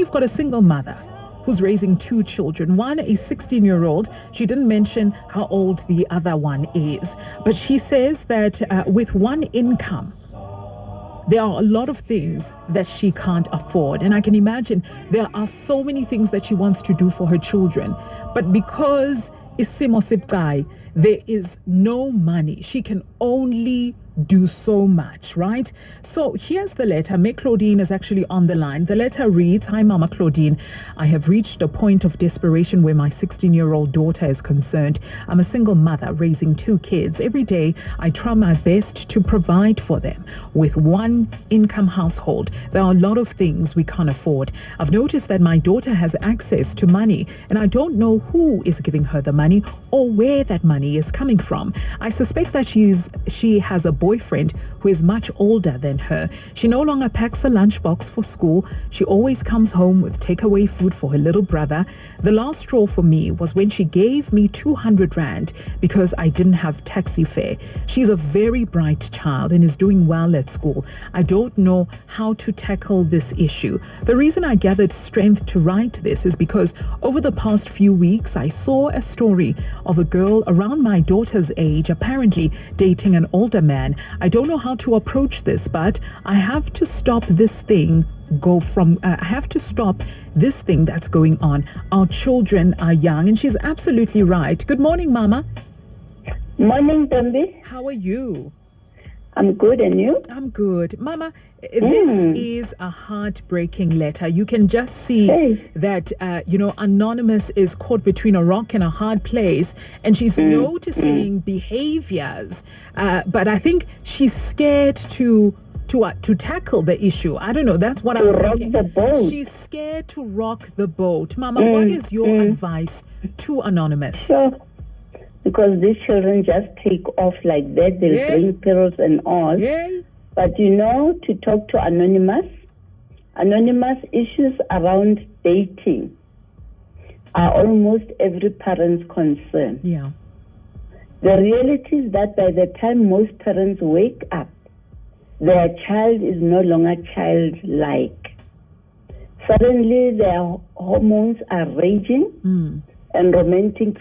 You've got a single mother who's raising two children, one a 16-year-old. She didn't mention how old the other one is, but she says that with one income, there are a lot of things that she can't afford. And I can imagine there are so many things that she wants to do for her children. But because isimo sipkai, there is no money. She can only do so much, right? So here's the letter. May Claudine is actually on the line. The letter reads, "Hi, Mama Claudine. I have reached a point of desperation where my 16-year-old daughter is concerned. I'm a single mother raising two kids. Every day, I try my best to provide for them. With one income household, there are a lot of things we can't afford. I've noticed that my daughter has access to money, and I don't know who is giving her the money or where that money is coming from. I suspect that she has a boyfriend who is much older than her. She no longer packs a lunchbox for school. She always comes home with takeaway food for her little brother. The last straw for me was when she gave me 200 Rand because I didn't have taxi fare. She's a very bright child and is doing well at school. I don't know how to tackle this issue. The reason I gathered strength to write this is because over the past few weeks, I saw a story of a girl around my daughter's age apparently dating an older man. I don't know how to approach this, but I have to stop this thing I have to stop this thing that's going on. Our children are young." And she's absolutely right. Good morning, Mama. Morning, Tambi. How are you? I'm good, and you? I'm good. Mama, this is a heartbreaking letter. You can just see that, Anonymous is caught between a rock and a hard place, and she's noticing behaviors. But I think she's scared to tackle the issue. I don't know. That's what I'm thinking. Rock the boat. She's scared to rock the boat. Mama, what is your advice to Anonymous? So, because these children just take off like that, they'll bring pills and all. But to talk to Anonymous issues around dating are almost every parent's concern. Yeah. The reality is that by the time most parents wake up, their child is no longer childlike. Suddenly their hormones are raging and romantic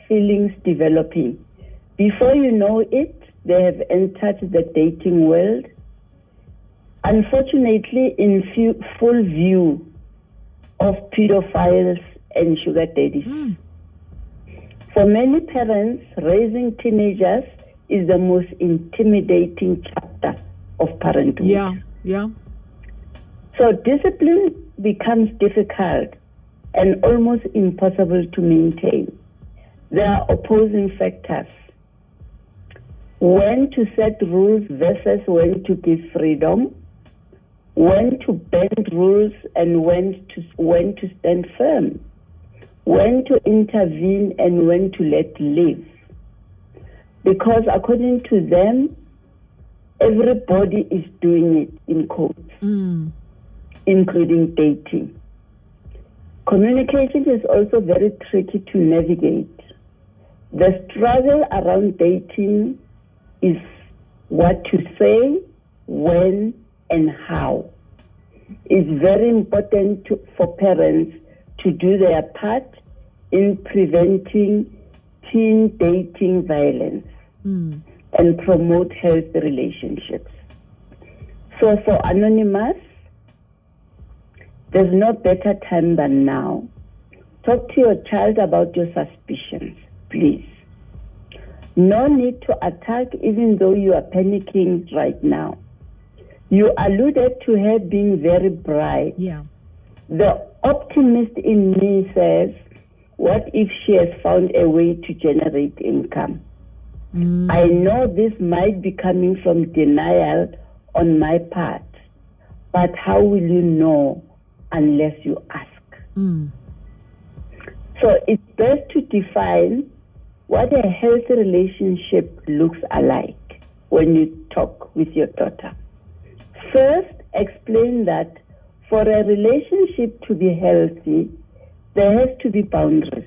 feelings developing. Before you know it, they have entered the dating world. Unfortunately, in full view of pedophiles and sugar daddies. For many parents, raising teenagers is the most intimidating chapter of parenthood. Yeah. So discipline becomes difficult and almost impossible to maintain. There are opposing factors. When to set rules versus when to give freedom, when to bend rules and when to stand firm, when to intervene and when to let live. Because according to them, everybody is doing it in quotes, including dating. Communication is also very tricky to navigate. The struggle around dating is what to say, when, and how. It's very important for parents to do their part in preventing teen dating violence and promote healthy relationships. So for Anonymous, there's no better time than now. Talk to your child about your suspicions, please. No need to attack even though you are panicking right now. You alluded to her being very bright. Yeah. The optimist in me says, what if she has found a way to generate income? I know this might be coming from denial on my part, but how will you know unless you ask? So it's best to define what a healthy relationship looks like when you talk with your daughter. First, explain that for a relationship to be healthy, there has to be boundaries.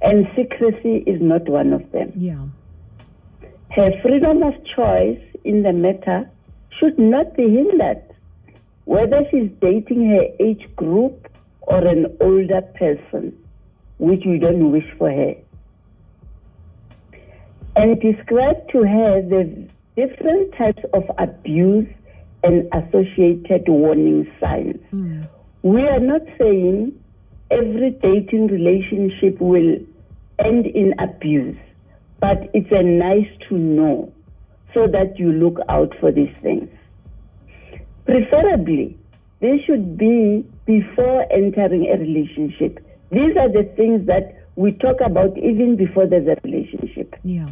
And secrecy is not one of them. Yeah. Her freedom of choice in the matter should not be hindered. whether she's dating her age group or an older person, which we don't wish for her. And describe to her the different types of abuse and associated warning signs. We are not saying every dating relationship will end in abuse, but it's a nice to know so that you look out for these things. Preferably, this should be before entering a relationship. These are the things that we talk about even before there's a relationship. Yeah.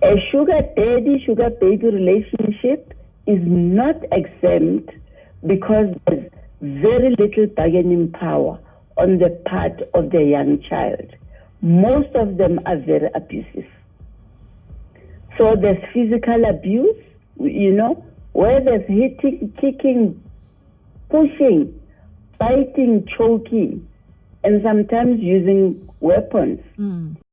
A sugar daddy, sugar baby relationship is not exempt because there's very little bargaining power on the part of the young child. Most of them are very abusive. So there's physical abuse, where there's hitting, kicking, pushing, biting, choking, and sometimes using weapons.